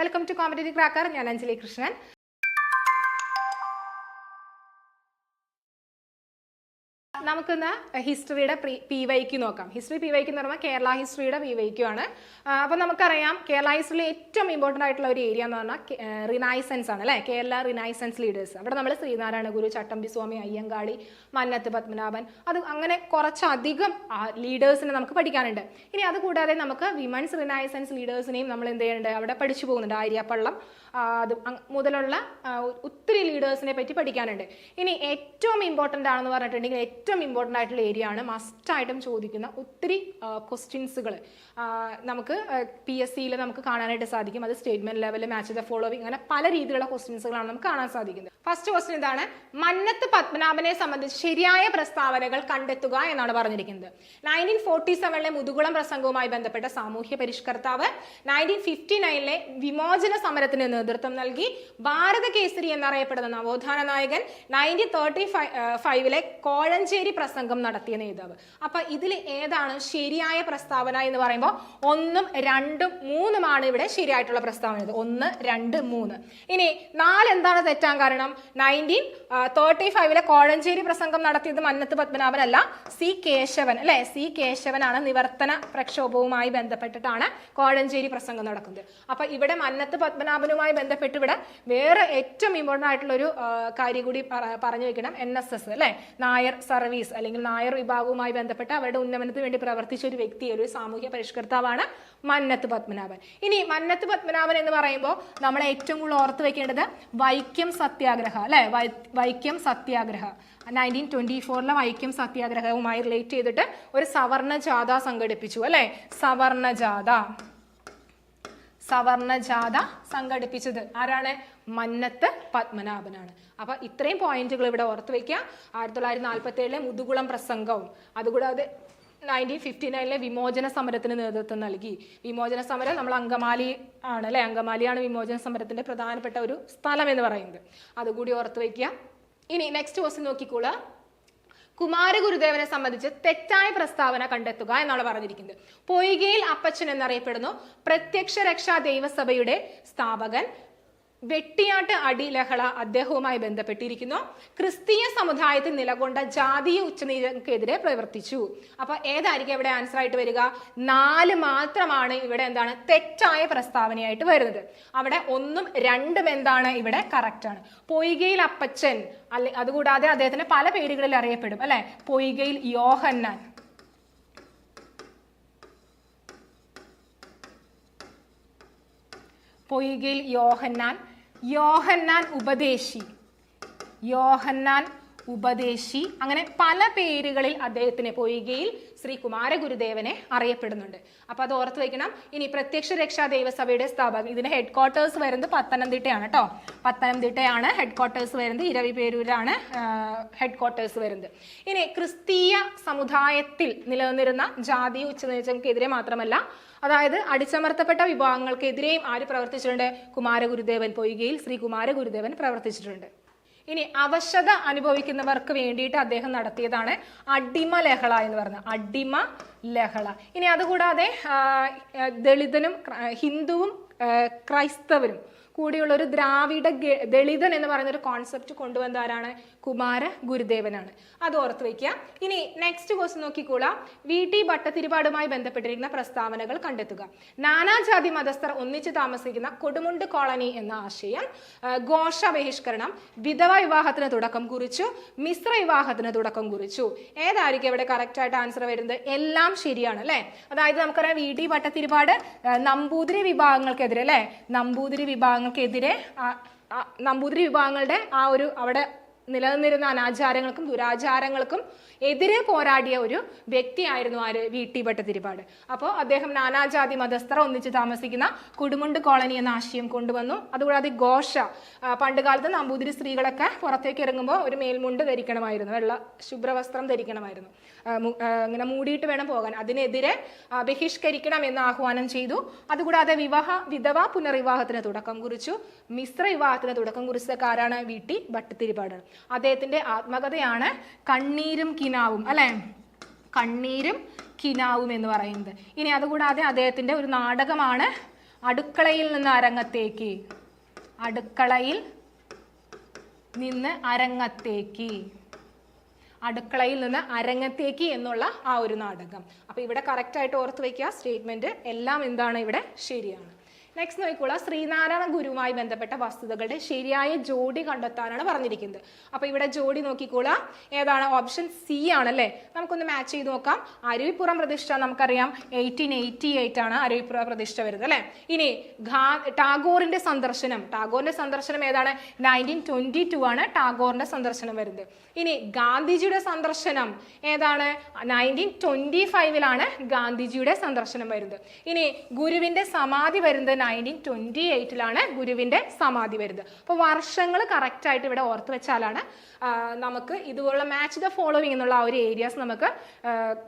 Welcome to competitive cracker. ഞാൻ അഞ്ജലി കൃഷ്ണൻ. നമുക്കിന്ന് ഹിസ്റ്ററിയുടെ PYQ നോക്കാം. ഹിസ്റ്ററി PYQ എന്ന് പറഞ്ഞാൽ കേരള ഹിസ്റ്ററിയുടെ PYQ ആണ്. അപ്പോൾ നമുക്കറിയാം കേരള ഹിസ്റ്ററിയിൽ ഏറ്റവും ഇമ്പോർട്ടൻ്റ് ആയിട്ടുള്ള ഒരു ഏരിയ എന്ന് പറഞ്ഞാൽ റിനൈസൻസ് ആണ് അല്ലേ. Kerala renaissance leaders. അവിടെ നമ്മൾ ശ്രീനാരായണ ഗുരു, ചട്ടമ്പിസ്വാമി, അയ്യങ്കാളി, മന്നത്ത് പത്മനാഭൻ, അത് അങ്ങനെ കുറച്ചധികം ലീഡേഴ്സിനെ നമുക്ക് പഠിക്കാനുണ്ട്. ഇനി അതുകൂടാതെ നമുക്ക് വിമൻസ് റിനൈസൻസ് ലീഡേഴ്സിനെയും നമ്മൾ എന്ത് ചെയ്യുന്നുണ്ട്, അവിടെ പഠിച്ചു പോകുന്നുണ്ട്. ആര്യപ്പള്ളം അത് മുതലുള്ള ഒത്തിരി ലീഡേഴ്സിനെ പറ്റി പഠിക്കാനുണ്ട്. ഇനി ഏറ്റവും ഇമ്പോർട്ടൻ്റ് ആണെന്ന് പറഞ്ഞിട്ടുണ്ടെങ്കിൽ ഏറ്റവും ഇമ്പോർട്ടൻ്റ് ആയിട്ടുള്ള ഏരിയ ആണ്. മസ്റ്റായിട്ടും ചോദിക്കുന്ന ഒത്തിരി ക്വസ്റ്റ്യൻസുകൾ നമുക്ക് PSCയിൽ നമുക്ക് കാണാനായിട്ട് സാധിക്കും. അത് statement level, match the following, അങ്ങനെ പല രീതിയിലുള്ള ക്വസ്റ്റ്യൻസുകളാണ് നമുക്ക് കാണാൻ സാധിക്കുന്നത്. ഫസ്റ്റ് ക്വസ്റ്റ്യൻ എന്താണ്? മന്നത്ത് പത്മനാഭനെ സംബന്ധിച്ച് ശരിയായ പ്രസ്താവനകൾ കണ്ടെത്തുക എന്നാണ് പറഞ്ഞിരിക്കുന്നത്. 1947 മുതുകുളം പ്രസംഗവുമായി ബന്ധപ്പെട്ട സാമൂഹ്യ പരിഷ്കർത്താവ്, 1959 വിമോചന സമരത്തിന് നേതൃത്വം നൽകി, ഭാരത കേസരി എന്നറിയപ്പെടുന്ന നവോത്ഥാന നായകൻ, 1935 കോഴഞ്ചേരി പ്രസംഗം നടത്തിയ നേതാവ്. അപ്പൊ ഇതിൽ ഏതാണ് ശരിയായ പ്രസ്താവന എന്ന് പറയുമ്പോൾ 1, 2, 3 ഇവിടെ ശരിയായിട്ടുള്ള പ്രസ്താവന. 1, 2, 3. ഇനി 4 എന്താണ് തെറ്റാൻ കാരണം? 1935 കോഴഞ്ചേരി പ്രസംഗം നടത്തിയത് മന്നത്ത് പത്മനാഭൻ അല്ല, C. കേശവൻ അല്ലെ. C. കേശവനാണ്. നിവർത്തന പ്രക്ഷോഭവുമായി ബന്ധപ്പെട്ടിട്ടാണ് കോഴഞ്ചേരി പ്രസംഗം നടക്കുന്നത്. അപ്പൊ ഇവിടെ മന്നത്ത് പത്മനാഭനുമായി ബന്ധപ്പെട്ട് ഇവിടെ വേറെ ഏറ്റവും ഇമ്പോർട്ടൻ്റ് ആയിട്ടുള്ള ഒരു കാര്യം കൂടി പറഞ്ഞു വെക്കണം. NSS അല്ലെ, നായർ സർവീസ് അല്ലെങ്കിൽ നായർ വിഭാഗവുമായി ബന്ധപ്പെട്ട് അവരുടെ ഉന്നമനത്തിന് വേണ്ടി പ്രവർത്തിച്ച ഒരു വ്യക്തി, ഒരു സാമൂഹ്യ പരിഷ്കർത്താവാണ് മന്നത്ത് പത്മനാഭൻ. ഇനി മന്നത്ത് പത്മനാഭൻ എന്ന് പറയുമ്പോൾ നമ്മൾ ഏറ്റവും കൂടുതൽ ഓർത്ത് വെക്കേണ്ടത് വൈക്കം സത്യാഗ്രഹ അല്ലെ. വൈക്കം സത്യാഗ്രഹ 1924 വൈക്കം സത്യാഗ്രഹവുമായി റിലേറ്റ് ചെയ്തിട്ട് ഒരു സവർണ ജാഥ സംഘടിപ്പിച്ചു അല്ലെ. സവർണ ജാഥ സംഘടിപ്പിച്ചത് ആരാണ്? മന്നത്ത് പത്മനാഭനാണ്. അപ്പൊ ഇത്രയും പോയിന്റുകൾ ഇവിടെ ഓർത്ത് വെക്കുക. 1947 മുതുകുളം പ്രസംഗവും, അതുകൂടാതെ 1959 വിമോചന സമരത്തിന് നേതൃത്വം നൽകി. വിമോചന സമരം നമ്മൾ അങ്കമാലി ആണ് അല്ലെ. അങ്കമാലിയാണ് വിമോചന സമരത്തിന്റെ പ്രധാനപ്പെട്ട ഒരു സ്ഥലം എന്ന് പറയുന്നത്. അതുകൂടി ഓർത്ത് വെക്കുക. ഇനി നെക്സ്റ്റ് ക്വസ്റ്റ്യൻ നോക്കിക്കോളൂ. കുമാരഗുരുദേവനെ സംബന്ധിച്ച് തെറ്റായ പ്രസ്താവന കണ്ടെത്തുക എന്നാണ് പറഞ്ഞിരിക്കുന്നത്. പൊയ്കയിൽ അപ്പച്ചൻ എന്നറിയപ്പെടുന്നു. പ്രത്യക്ഷ രക്ഷാ ദൈവസഭയുടെ സ്ഥാപകൻ. വെട്ടിയാട്ട് അടി ലഹള അദ്ദേഹവുമായി ബന്ധപ്പെട്ടിരിക്കുന്നു. ക്രിസ്തീയ സമുദായത്തിൽ നിലകൊണ്ട ജാതീയ ഉച്ചനീചർക്കെതിരെ പ്രവർത്തിച്ചു. അപ്പൊ ഏതായിരിക്കും ഇവിടെ ആൻസർ ആയിട്ട് വരിക? 4 മാത്രമാണ് ഇവിടെ എന്താണ് തെറ്റായ പ്രസ്താവനയായിട്ട് വരുന്നത്. അവിടെ 1ഉം 2ഉം എന്താണ് ഇവിടെ കറക്റ്റ് ആണ്. പൊയ്കയിൽ അപ്പച്ചൻ അല്ലെ, അതുകൂടാതെ അദ്ദേഹത്തിന് പല പേരുകളിൽ അറിയപ്പെടും അല്ലെ. പൊയ്കയിൽ യോഹന്നാൻ, പൊയ്കയിൽ യോഹന്നാൻ ഉപദേശി, അങ്ങനെ പല പേരുകളിൽ അദ്ദേഹത്തിന് പൊയ്കയിൽ ശ്രീ കുമാരഗുരുദേവനെ അറിയപ്പെടുന്നുണ്ട്. അപ്പൊ അത് ഓർത്ത് വെക്കണം. ഇനി പ്രത്യക്ഷ രക്ഷാ ദൈവസഭയുടെ സ്ഥാപകൻ, ഇതിന്റെ ഹെഡ് ക്വാർട്ടേഴ്സ് വരുന്നത് പത്തനംതിട്ടയാണ് കേട്ടോ. പത്തനംതിട്ടയാണ് ഹെഡ് ക്വാർട്ടേഴ്സ് വരുന്നത്. ഇരവിപേരൂരാണ് ഹെഡ് ക്വാർട്ടേഴ്സ് വരുന്നത്. ഇനി ക്രിസ്തീയ സമുദായത്തിൽ നിലനിന്നിരുന്ന ജാതി ഉച്ചനീചർക്കെതിരെ മാത്രമല്ല, അതായത് അടിച്ചമർത്തപ്പെട്ട വിഭാഗങ്ങൾക്കെതിരെയും ആര് പ്രവർത്തിച്ചിട്ടുണ്ട്? കുമാരഗുരുദേവൻ. പൊയ്കയിൽ ശ്രീ കുമാരഗുരുദേവൻ പ്രവർത്തിച്ചിട്ടുണ്ട്. ഇനി അവശത അനുഭവിക്കുന്നവർക്ക് വേണ്ടിയിട്ട് അദ്ദേഹം നടത്തിയതാണ് അടിമ ലഹള എന്ന് പറഞ്ഞ അടിമ ലഹള. ഇനി അതുകൂടാതെ ദളിതനും ഹിന്ദുവും ക്രൈസ്തവരും കൂടിയുള്ള ഒരു ദ്രാവിഡ ദളിതൻ എന്ന് പറയുന്ന ഒരു കോൺസെപ്റ്റ് കൊണ്ടുവന്ന ആരാണ്? കുമാര ഗുരുദേവനാണ്. അത് ഓർത്ത് വയ്ക്കുക. ഇനി നെക്സ്റ്റ് ക്വസ്റ്റ്യൻ നോക്കിക്കോളാം. VT ഭട്ടതിരിപ്പാടുമായി ബന്ധപ്പെട്ടിരിക്കുന്ന പ്രസ്താവനകൾ കണ്ടെത്തുക. നാനാജാതി മതസ്ഥർ ഒന്നിച്ച് താമസിക്കുന്ന കൊടുമുണ്ട് കോളനി എന്ന ആശയം, ഘോഷ ബഹിഷ്കരണം, വിധവ വിവാഹത്തിന് തുടക്കം കുറിച്ചു, മിശ്ര വിവാഹത്തിന് തുടക്കം കുറിച്ചു. ഏതായിരിക്കും ഇവിടെ കറക്റ്റ് ആയിട്ട് ആൻസർ വരുന്നത്? എല്ലാം ശരിയാണ് അല്ലെ. അതായത് നമുക്കറിയാം VT ഭട്ടതിരിപ്പാട് നമ്പൂതിരി വിഭാഗങ്ങൾക്കെതിരെ അല്ലെ, നമ്പൂതിരി വിഭാഗങ്ങളുടെ ആ ഒരു അവിടെ നിലനിന്നിരുന്ന അനാചാരങ്ങൾക്കും ദുരാചാരങ്ങൾക്കും എതിരെ പോരാടിയ ഒരു വ്യക്തിയായിരുന്നു ആര്? VT ഭട്ടതിരിപ്പാട്. അപ്പോൾ അദ്ദേഹം നാനാജാതി മതസ്ഥർ ഒന്നിച്ച് താമസിക്കുന്ന കൊടുമുണ്ട് കോളനി എന്ന ആശയം കൊണ്ടുവന്നു. അതുകൂടാതെ ഘോഷ, പണ്ട് കാലത്ത് നമ്പൂതിരി സ്ത്രീകളൊക്കെ പുറത്തേക്ക് ഇറങ്ങുമ്പോൾ ഒരു മേൽമുണ്ട് ധരിക്കണമായിരുന്നു, വെള്ള ശുഭ്രവസ്ത്രം ധരിക്കണമായിരുന്നു, ഇങ്ങനെ മൂടിയിട്ട് വേണം പോകാൻ. അതിനെതിരെ ബഹിഷ്കരിക്കണം എന്ന് ആഹ്വാനം ചെയ്തു. അതുകൂടാതെ വിധവ പുനർവിവാഹത്തിന് തുടക്കം കുറിച്ചു. മിശ്ര വിവാഹത്തിന് തുടക്കം കുറിച്ചത് ആരാണ്? VT ഭട്ടതിരിപ്പാടാണ്. അദ്ദേഹത്തിന്റെ ആത്മകഥയാണ് കണ്ണീരും കിനാവും അല്ലെ. കണ്ണീരും കിനാവും എന്ന് പറയുന്നത്. ഇനി അതുകൂടാതെ അദ്ദേഹത്തിന്റെ ഒരു നാടകമാണ് അടുക്കളയിൽ നിന്ന് അരങ്ങത്തേക്ക്, അടുക്കളയിൽ നിന്ന് അരങ്ങത്തേക്ക്, അടുക്കളയിൽ നിന്ന് അരങ്ങത്തേക്ക് എന്നുള്ള ആ ഒരു നാടകം. അപ്പൊ ഇവിടെ കറക്റ്റ് ആയിട്ട് ഓർത്ത് വയ്ക്കുക, സ്റ്റേറ്റ്മെന്റ് എല്ലാം എന്താണ് ഇവിടെ ശരിയാണ്. നെക്സ്റ്റ് നോക്കിക്കോളാം, ശ്രീനാരായണ ഗുരുവുമായി ബന്ധപ്പെട്ട വസ്തുതകളുടെ ശരിയായ ജോഡി കണ്ടെത്താനാണ് പറഞ്ഞിരിക്കുന്നത്. അപ്പൊ ഇവിടെ ജോഡി നോക്കിക്കോളാം, ഏതാണ്? ഓപ്ഷൻ സി ആണല്ലേ. നമുക്കൊന്ന് മാച്ച് ചെയ്ത് നോക്കാം. അരുവിപ്പുറം പ്രതിഷ്ഠ നമുക്കറിയാം 1888 ആണ് അരുവിപ്പുറ പ്രതിഷ്ഠ വരുന്നത് അല്ലെ. ഇനി ടാഗോറിന്റെ സന്ദർശനം ഏതാണ്? 1922 ആണ് ടാഗോറിന്റെ സന്ദർശനം വരുന്നത്. ഇനി ഗാന്ധിജിയുടെ സന്ദർശനം ഏതാണ്? 1925 ഗാന്ധിജിയുടെ സന്ദർശനം വരുന്നത്. ഇനി ഗുരുവിന്റെ സമാധി വരുന്നത് 1928 ഗുരുവിന്റെ സമാധി വരുന്നത്. അപ്പോൾ വർഷങ്ങൾ കറക്റ്റ് ആയിട്ട് ഇവിടെ ഓർത്ത് വെച്ചാലാണ് നമുക്ക് ഇതുപോലുള്ള മാച്ച് ദ ഫോളോവിങ് എന്നുള്ള ആ ഒരു ഏരിയാസ് നമുക്ക്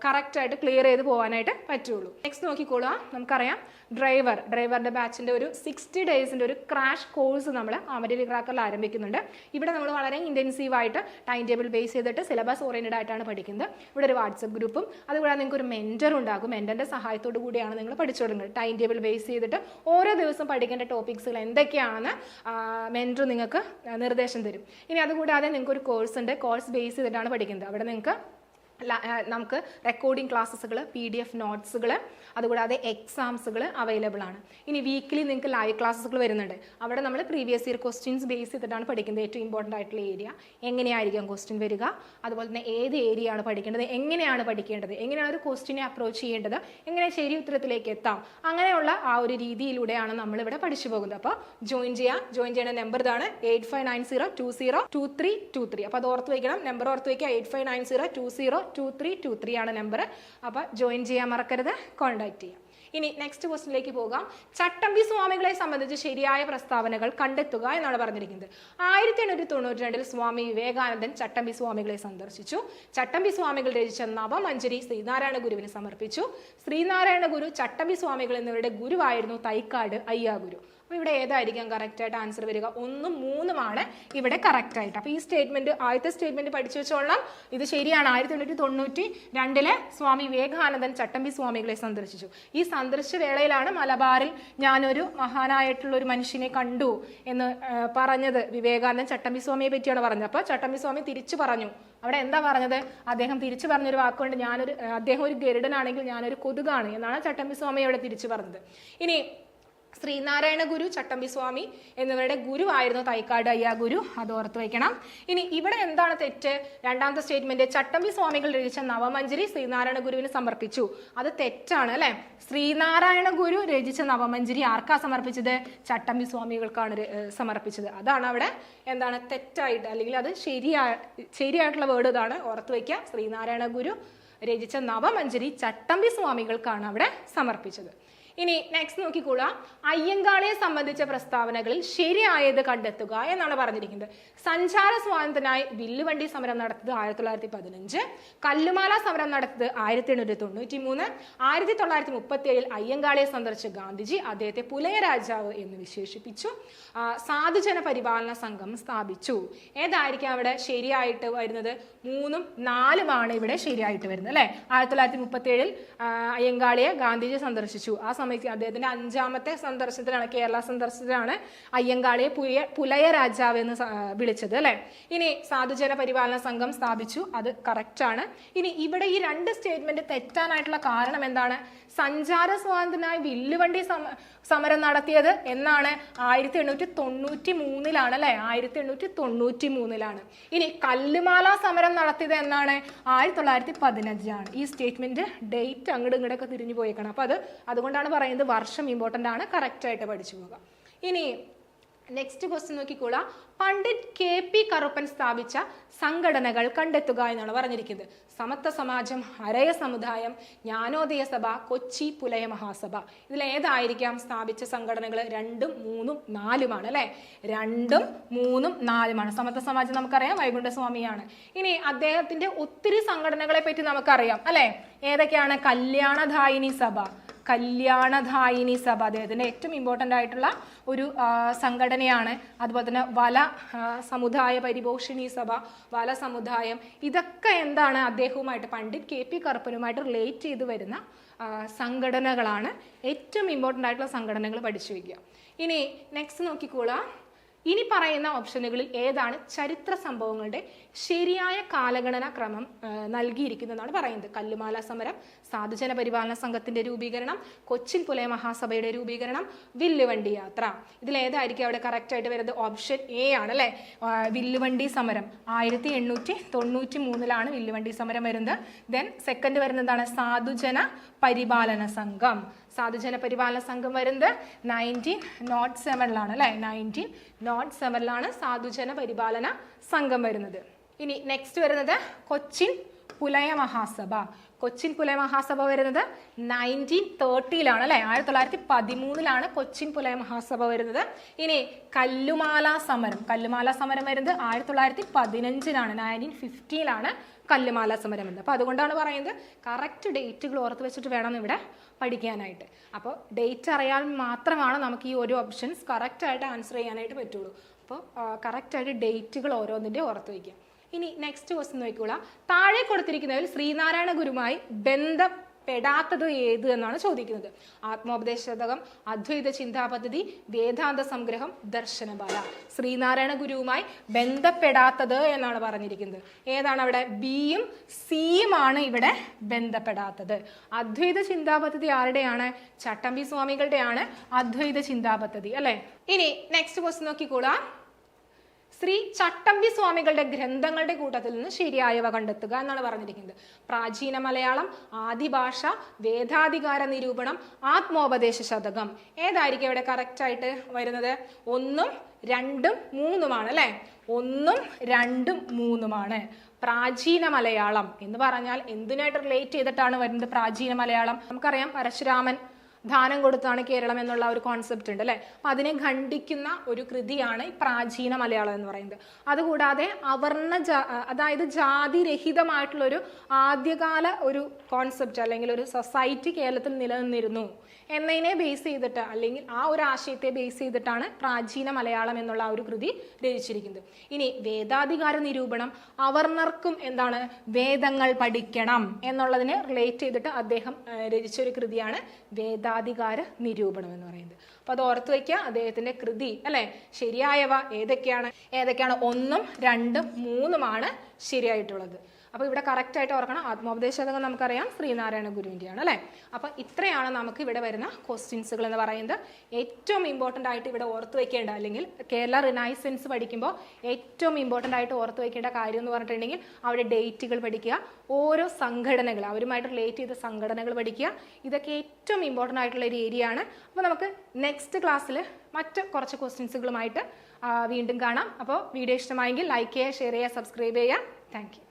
കറക്റ്റ് ആയിട്ട് ക്ലിയർ ചെയ്ത് പോകാനായിട്ട് പറ്റുള്ളൂ. നെക്സ്റ്റ് നോക്കിക്കോളുക, നമുക്കറിയാം ഡ്രൈവറുടെ ബാച്ചിന്റെ ഒരു 60 ഡേയ്സിന്റെ ഒരു ക്രാഷ് കോഴ്സ് നമ്മൾ അമരലി ക്രാക്കറിൽ ആരംഭിക്കുന്നുണ്ട്. ഇവിടെ നമ്മൾ വളരെ ഇന്റൻസീവ് ആയിട്ട് ടൈം ടേബിൾ ബേസ് ചെയ്തിട്ട് സിലബസ് ഓറിയന്റഡ് ആയിട്ടാണ് പഠിക്കുന്നത്. ഇവിടെ ഒരു വാട്സപ്പ് ഗ്രൂപ്പും അതുകൂടാതെ നിങ്ങൾക്ക് ഒരു മെന്റർ ഉണ്ടാകും. മെന്ററിന്റെ സഹായത്തോടു കൂടിയാണ് നിങ്ങൾ പഠിച്ചു തുടങ്ങുന്നത്. ടൈം ടേബിൾ ബേസ് ചെയ്തിട്ട് ഓരോ ദിവസം പഠിക്കേണ്ട ടോപ്പിക്സുകൾ എന്തൊക്കെയാണെന്ന് മെന്റർ നിങ്ങൾക്ക് നിർദ്ദേശം തരും. ഇനി അതുകൂടാതെ നിങ്ങൾക്ക് ഒരു കോഴ്സ് ഉണ്ട്, കോഴ്സ് ബേസ് ചെയ്തിട്ടാണ് പഠിക്കുന്നത്. അവിടെ നമുക്ക് റെക്കോർഡിംഗ് ക്ലാസ്സുകൾ, PDF നോട്ട്സുകൾ, അതുകൂടാതെ എക്സാംസുകൾ അവൈലബിൾ ആണ്. ഇനി വീക്കിലി നിങ്ങൾക്ക് ലൈവ് ക്ലാസ്സുകൾ വരുന്നുണ്ട്. അവിടെ നമ്മൾ പ്രീവിയസ് ഇയർ ക്വസ്റ്റ്യൻസ് ബേസ് ചെയ്തിട്ടാണ് പഠിക്കുന്നത്. ഏറ്റവും ഇമ്പോർട്ടൻ്റ് ആയിട്ടുള്ള ഏരിയ എങ്ങനെയായിരിക്കും ക്വസ്റ്റ്യൻ വരിക, അതുപോലെ തന്നെ ഏത് ഏരിയ ആണ് പഠിക്കേണ്ടത്, എങ്ങനെയാണ് പഠിക്കേണ്ടത്, എങ്ങനെയാണ് ഒരു ക്വസ്റ്റ്യനെ അപ്രോച്ച് ചെയ്യേണ്ടത്, എങ്ങനെ ശരി ഉത്തരത്തിലേക്ക് എത്താം, അങ്ങനെയുള്ള ആ ഒരു രീതിയിലൂടെയാണ് നമ്മളിവിടെ പഠിച്ചു പോകുന്നത്. അപ്പോൾ ജോയിൻ ചെയ്യേണ്ട നമ്പർ ഇതാണ് 8590202323. അപ്പോൾ അത് ഓർത്ത് വയ്ക്കണം, നമ്പർ ഓർത്ത് വയ്ക്കുക. 8590202323 ആണ് നമ്പർ. അപ്പോൾ ജോയിൻ ചെയ്യാൻ മറക്കരുത്, കോൺടാക്ട് ചെയ്യാം. ഇനി നെക്സ്റ്റ് ക്വസ്റ്റിനിലേക്ക് പോകാം. ചട്ടമ്പി സ്വാമികളെ സംബന്ധിച്ച് ശരിയായ പ്രസ്താവനകൾ കണ്ടെത്തുക എന്നാണ് പറഞ്ഞിരിക്കുന്നത്. 1892 സ്വാമി വിവേകാനന്ദൻ ചട്ടമ്പി സ്വാമികളെ സന്ദർശിച്ചു. ചട്ടമ്പി സ്വാമികൾ രചിച്ച നവമഞ്ജരി ശ്രീനാരായണ ഗുരുവിന് സമർപ്പിച്ചു. ശ്രീനാരായണ ഗുരു ചട്ടമ്പി സ്വാമികൾ എന്നിവരുടെ ഗുരുവായിരുന്നു തൈക്കാട് അയ്യാഗുരു. അപ്പോൾ ഇവിടെ ഏതായിരിക്കാം കറക്റ്റ് ആയിട്ട് ആൻസർ വരിക? 1ഉം 3ഉമാണ് ഇവിടെ കറക്റ്റ് ആയിട്ട്. അപ്പോൾ ഈ സ്റ്റേറ്റ്മെന്റ്, ആദ്യത്തെ സ്റ്റേറ്റ്മെന്റ് പഠിച്ചു വെച്ചോളാം. ഇത് ശരിയാണ്. 1892 സ്വാമി വിവേകാനന്ദൻ ചട്ടമ്പി സ്വാമികളെ സന്ദർശിച്ചു. ഈ സന്ദർശന വേളയിലാണ് മലബാറിൽ ഞാനൊരു മഹാനായിട്ടുള്ള ഒരു മനുഷ്യനെ കണ്ടു എന്ന് പറഞ്ഞത്. വിവേകാനന്ദൻ ചട്ടമ്പി സ്വാമിയെ പറ്റിയാണ് പറഞ്ഞത്. അപ്പോൾ ചട്ടമ്പി സ്വാമി തിരിച്ചു പറഞ്ഞു. അവിടെ എന്താ പറഞ്ഞത്? അദ്ദേഹം തിരിച്ചു പറഞ്ഞൊരു വാക്കുകൊണ്ട് അദ്ദേഹം ഒരു ഗരുഡനാണെങ്കിൽ ഞാനൊരു കൊതുകാണ് എന്നാണ് ചട്ടമ്പി സ്വാമി അവിടെ തിരിച്ചു പറഞ്ഞത്. ഇനി ശ്രീനാരായണ ഗുരു ചട്ടമ്പി സ്വാമി എന്നിവരുടെ ഗുരുവായിരുന്നു തൈക്കാട് അയ്യാ ഗുരു. അത് ഓർത്ത് വയ്ക്കണം. ഇനി ഇവിടെ എന്താണ് തെറ്റ്? രണ്ടാമത്തെ സ്റ്റേറ്റ്മെന്റ്, ചട്ടമ്പി സ്വാമികൾ രചിച്ച നവമഞ്ജരി ശ്രീനാരായണ ഗുരുവിന് സമർപ്പിച്ചു. അത് തെറ്റാണ് അല്ലെ. ശ്രീനാരായണ ഗുരു രചിച്ച നവമഞ്ജരി ആർക്കാ സമർപ്പിച്ചത്? ചട്ടമ്പി സ്വാമികൾക്കാണ് സമർപ്പിച്ചത്. അതാണ് അവിടെ എന്താണ് തെറ്റായിട്ട്, അല്ലെങ്കിൽ അത് ശരിയായിട്ടുള്ള വേർഡ് ഇതാണ്, ഓർത്ത് വയ്ക്കുക. ശ്രീനാരായണ ഗുരു രചിച്ച നവമഞ്ജരി ചട്ടമ്പി സ്വാമികൾക്കാണ് അവിടെ സമർപ്പിച്ചത്. ഇനി നെക്സ്റ്റ് നോക്കിക്കോളാം. അയ്യങ്കാളിയെ സംബന്ധിച്ച പ്രസ്താവനകളിൽ ശരിയായത് കണ്ടെത്തുക എന്നാണ് പറഞ്ഞിരിക്കുന്നത്. സഞ്ചാര സ്വാതന്ത്ര്യത്തിനായി വില്ലുവണ്ടി സമരം നടത്തിയത് 1915, കല്ലുമാല സമരം നടത്തിയത് 1893, 1937 അയ്യങ്കാളിയെ സന്ദർശിച്ച ഗാന്ധിജി അദ്ദേഹത്തെ പുലയ രാജാവ് എന്ന് വിശേഷിപ്പിച്ചു. സാധുജന പരിപാലന സംഘം സ്ഥാപിച്ചു. ഏതായിരിക്കും അവിടെ ശരിയായിട്ട് വരുന്നത്? 3ഉം 4ഉമാണ് ഇവിടെ ശരിയായിട്ട് വരുന്നത് അല്ലെ. 1937 അയ്യങ്കാളിയെ ഗാന്ധിജി സന്ദർശിച്ചു. ആ സമയത്ത് അദ്ദേഹത്തിന്റെ 5ാമത്തെ സന്ദർശനത്തിലാണ്, കേരള സന്ദർശനത്തിലാണ് അയ്യങ്കാളിയെ പുലയ രാജാവ് എന്ന് വിളിച്ചത് അല്ലെ. ഇനി സാധുജന പരിപാലന സംഘം സ്ഥാപിച്ചു, അത് കറക്റ്റ് ആണ്. ഇനി ഇവിടെ ഈ 2 സ്റ്റേറ്റ്മെന്റ് തെറ്റാനായിട്ടുള്ള കാരണം എന്താണ്? സഞ്ചാര സ്വാതന്ത്ര്യത്തിനായി വില്ലുവണ്ടി സമരം നടത്തിയത് എന്നാണ്? 1893 അല്ലെ. 1893. ഇനി കല്ലുമാല സമരം നടത്തിയത് എന്നാണ്? 1915. ഈ സ്റ്റേറ്റ്മെന്റ് ഡേറ്റ് അങ്ങോട്ടും ഇങ്ങോട്ടൊക്കെ തിരിഞ്ഞു പോയേക്കണം. അപ്പൊ അതുകൊണ്ടാണ് പറയുന്നത് വർഷം ഇമ്പോർട്ടന്റ് ആണ്, കറക്റ്റ് ആയിട്ട് പഠിച്ചു പോകാം. ഇനി നെക്സ്റ്റ് ക്വസ്റ്റ്യൻ നോക്കിക്കോളാം. പണ്ഡിറ്റ് KP കറുപ്പൻ സ്ഥാപിച്ച സംഘടനകൾ കണ്ടെത്തുക എന്നാണ് പറഞ്ഞിരിക്കുന്നത്. സമത്വ സമാജം, ഹരയ സമുദായം, ജ്ഞാനോദയ സഭ, കൊച്ചി പുലയ മഹാസഭ. ഇതിൽ ഏതായിരിക്കാം സ്ഥാപിച്ച സംഘടനകൾ? 2ഉം 3ഉം 4ഉമാണ് അല്ലെ. 2ഉം 3ഉം 4ഉമാണ്. സമത്വ സമാജം നമുക്കറിയാം, വൈകുണ്ഠസ്വാമിയാണ്. ഇനി അദ്ദേഹത്തിന്റെ ഒത്തിരി സംഘടനകളെ പറ്റി നമുക്കറിയാം അല്ലെ. ഏതൊക്കെയാണ്? കല്യാണദായിനി സഭ, കല്യാണധായിനി സഭ, അദ്ദേഹത്തിൻ്റെ ഏറ്റവും ഇമ്പോർട്ടൻ്റ് ആയിട്ടുള്ള ഒരു സംഘടനയാണ്. അതുപോലെ തന്നെ വല സമുദായ പരിപോഷിണി സഭ, വല സമുദായം, ഇതൊക്കെ എന്താണ് അദ്ദേഹവുമായിട്ട് പണ്ഡിറ്റ് KP കറുപ്പനുമായിട്ട് റിലേറ്റ് ചെയ്ത് വരുന്ന സംഘടനകളാണ്. ഏറ്റവും ഇമ്പോർട്ടൻ്റ് ആയിട്ടുള്ള സംഘടനകൾ പഠിച്ചു വയ്ക്കുക. ഇനി നെക്സ്റ്റ് നോക്കിക്കോളാം. ഇനി പറയുന്ന ഓപ്ഷനുകളിൽ ഏതാണ് ചരിത്ര സംഭവങ്ങളുടെ ശരിയായ കാലഗണന ക്രമം നൽകിയിരിക്കുന്നതെന്നാണ് പറയുന്നത്. കല്ലുമാല സമരം, സാധുജന പരിപാലന സംഘത്തിന്റെ രൂപീകരണം, കൊച്ചിൻ പുലയ മഹാസഭയുടെ രൂപീകരണം, വില്ലുവണ്ടി യാത്ര. ഇതിലേതായിരിക്കും അവിടെ കറക്റ്റ് ആയിട്ട് വരുന്നത്? ഓപ്ഷൻ എ ആണ് അല്ലേ, വില്ലുവണ്ടി സമരം. 1893 വില്ലുവണ്ടി സമരം വരുന്നത്. ദെൻ സെക്കൻഡ് വരുന്നത് എന്താണ്? സാധുജന പരിപാലന സംഘം. സാധുജന പരിപാലന സംഘം വരുന്നത് 1907 അല്ലേ, 1907 സാധുജന പരിപാലന സംഘം വരുന്നത്. ഇനി നെക്സ്റ്റ് വരുന്നത് കൊച്ചിൻ പുലയ മഹാസഭ. കൊച്ചിൻ പുലയ മഹാസഭ വരുന്നത് 1930 അല്ലെ, 1913 കൊച്ചിൻ പുലയ മഹാസഭ വരുന്നത്. ഇനി കല്ലുമാല സമരം. കല്ലുമാല സമരം വരുന്നത് 1915 1950 കല്ലുമാല സമരം വരുന്നത്. അപ്പോൾ അതുകൊണ്ടാണ് പറയുന്നത് കറക്റ്റ് ഡേറ്റുകൾ ഓർത്ത് വെച്ചിട്ട് വേണം ഇവിടെ പഠിക്കാനായിട്ട്. അപ്പോൾ ഡേറ്റ് അറിയാൻ മാത്രമാണ് നമുക്ക് ഈ ഒരു ഓപ്ഷൻസ് കറക്റ്റായിട്ട് ആൻസർ ചെയ്യാനായിട്ട് പറ്റുള്ളൂ. അപ്പോൾ കറക്റ്റായിട്ട് ഡേറ്റുകൾ ഓരോന്നിൻ്റെ ഓർത്ത് വയ്ക്കുക. ഇനി നെക്സ്റ്റ് ക്വസ്റ്റ്യൻ നോക്കിക്കോളാം. താഴെ കൊടുത്തിരിക്കുന്നതിൽ ശ്രീനാരായണ ഗുരുവുമായി ബന്ധപ്പെടാത്തത് ഏത് എന്നാണ് ചോദിക്കുന്നത്. ആത്മോപദേശ ശതകം, അദ്വൈത ചിന്താപദ്ധതി, വേദാന്ത സംഗ്രഹം, ദർശനബാല. ശ്രീനാരായണ ഗുരുവുമായി ബന്ധപ്പെടാത്തത് എന്നാണ് പറഞ്ഞിരിക്കുന്നത്. ഏതാണ് അവിടെ? ബിയും സിയും ആണ് ഇവിടെ ബന്ധപ്പെടാത്തത്. അദ്വൈത ചിന്താപദ്ധതി ആരുടെയാണ്? ചട്ടമ്പി സ്വാമികളുടെയാണ് അദ്വൈത ചിന്താപദ്ധതി അല്ലെ. ഇനി നെക്സ്റ്റ് ക്വസ്റ്റ്യൻ നോക്കിക്കോളാം. ശ്രീ ചട്ടമ്പി സ്വാമികളുടെ ഗ്രന്ഥങ്ങളുടെ കൂട്ടത്തിൽ നിന്ന് ശരിയായവ കണ്ടെത്തുക എന്നാണ് പറഞ്ഞിരിക്കുന്നത്. പ്രാചീന മലയാളം, ആദിഭാഷ, വേദാധികാര നിരൂപണം, ആത്മോപദേശ ശതകം. ഏതായിരിക്കും ഇവിടെ കറക്റ്റ് ആയിട്ട് വരുന്നത്? 1, 2, 3 അല്ലെ. 1, 2, 3 പ്രാചീന മലയാളം എന്ന് പറഞ്ഞാൽ എന്തിനായിട്ട് റിലേറ്റ് ചെയ്തിട്ടാണ് വരുന്നത്? പ്രാചീന മലയാളം നമുക്കറിയാം, പരശുരാമൻ ദാനം കൊടുത്താണ് കേരളം എന്നുള്ള ഒരു കോൺസെപ്റ്റ് ഉണ്ട് അല്ലെ. അപ്പൊ അതിനെ ഖണ്ഡിക്കുന്ന ഒരു കൃതിയാണ് ഈ പ്രാചീന മലയാളം എന്ന് പറയുന്നത്. അതുകൂടാതെ അതായത് ജാതിരഹിതമായിട്ടുള്ള ഒരു ആദ്യകാല ഒരു കോൺസെപ്റ്റ് അല്ലെങ്കിൽ ഒരു സൊസൈറ്റി കേരളത്തിൽ നിലനിന്നിരുന്നു എന്നതിനെ ബേസ് ചെയ്തിട്ട് അല്ലെങ്കിൽ ആ ഒരു ആശയത്തെ ബേസ് ചെയ്തിട്ടാണ് പ്രാചീന മലയാളം എന്നുള്ള ആ ഒരു കൃതി രചിച്ചിരിക്കുന്നത്. ഇനി വേദാധികാര നിരൂപണം, അവർണർക്കും എന്താണ് വേദങ്ങൾ പഠിക്കണം എന്നുള്ളതിനെ റിലേറ്റ് ചെയ്തിട്ട് അദ്ദേഹം രചിച്ചൊരു കൃതിയാണ് വേദാധികാര നിരൂപണം എന്ന് പറയുന്നത്. അപ്പൊ അത് ഓർത്ത് വയ്ക്കുക, അദ്ദേഹത്തിന്റെ കൃതി അല്ലെ. ശരിയായവ ഏതൊക്കെയാണ്? 1, 2, 3 ശരിയായിട്ടുള്ളത്. അപ്പോൾ ഇവിടെ കറക്റ്റ് ആയിട്ട് ഓർക്കണം. ആത്മോപദേശ ശതകം നമുക്കറിയാം ശ്രീനാരായണ ഗുരുവിൻ്റെയാണ് അല്ലേ. അപ്പോൾ ഇത്രയാണ് നമുക്ക് ഇവിടെ വരുന്ന ക്വസ്റ്റ്യൻസുകൾ എന്ന് പറയുന്നത്. ഏറ്റവും ഇമ്പോർട്ടൻ്റ് ആയിട്ട് ഇവിടെ ഓർത്ത് വയ്ക്കേണ്ട അല്ലെങ്കിൽ കേരള റിനൈസൻസ് പഠിക്കുമ്പോൾ ഏറ്റവും ഇമ്പോർട്ടൻ്റ് ആയിട്ട് ഓർത്ത് വയ്ക്കേണ്ട കാര്യം എന്ന് പറഞ്ഞിട്ടുണ്ടെങ്കിൽ അവിടെ ഡേറ്റുകൾ പഠിക്കുക, ഓരോ സംഘടനകൾ അവരുമായിട്ട് റിലേറ്റ് ചെയ്ത സംഘടനകൾ പഠിക്കുക. ഇതൊക്കെ ഏറ്റവും ഇമ്പോർട്ടൻ്റ് ആയിട്ടുള്ള ഒരു ഏരിയ ആണ്. അപ്പോൾ നമുക്ക് നെക്സ്റ്റ് ക്ലാസ്സിൽ മറ്റ് കുറച്ച് ക്വസ്റ്റ്യൻസുകളുമായിട്ട് വീണ്ടും കാണാം. അപ്പോൾ വീഡിയോ ഇഷ്ടമായെങ്കിൽ ലൈക്ക് ചെയ്യുക, ഷെയർ ചെയ്യുക, സബ്സ്ക്രൈബ് ചെയ്യുക. Thank you.